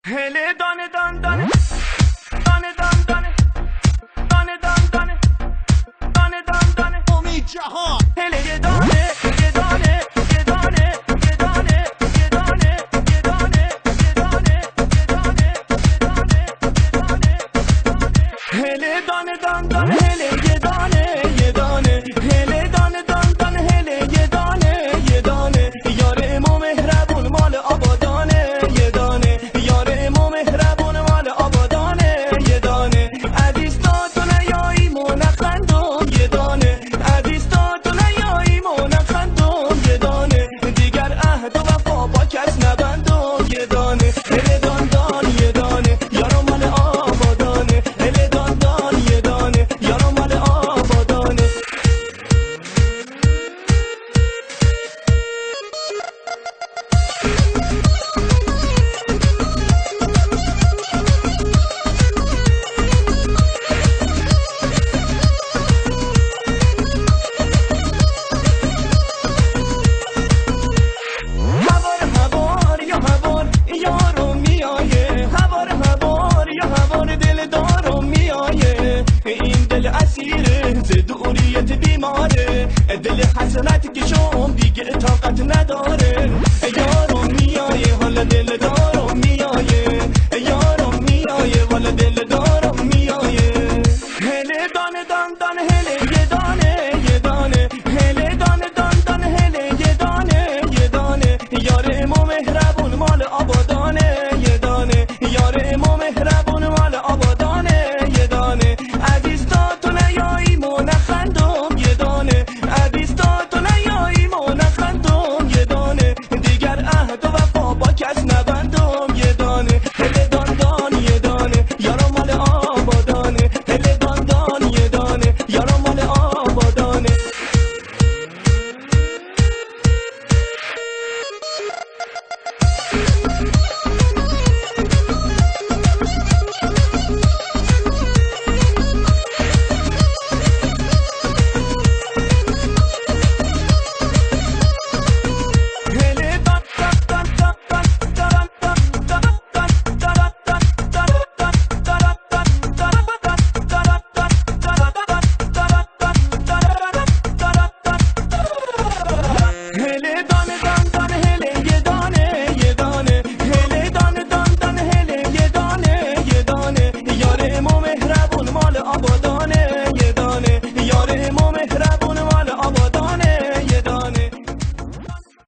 هله دانه دان دانه دانه دان دانه دانه دان دانه دانه دان دانه امید جهان هله یه دانه یه دانه یه دانه یه دانه یه دانه یه دانه یه دانه یه دانه یه دانه هله دانه دان دانه هله یه دانه یه دانه هله دانه دان دانه هله یه دانه یه دانه یار امام مهربون مال آبادانه یه دانه یار امام مهربون مال آبادانه یه دانه عزیز تو نیایی منخندم یه دانه عزیز تو نیایی منخندم یه دانه دیگر عهد و وفا با کس نبندم یه دانه هله دان دان یه دانه یارو مال آبادانه هله دان دان یه دانه یارو مال آبادانه هوار یا هوار یارو میایه هوار یا هوار دل دارو میایه این دل اسیره ز دوریت بیماره دل حسرت که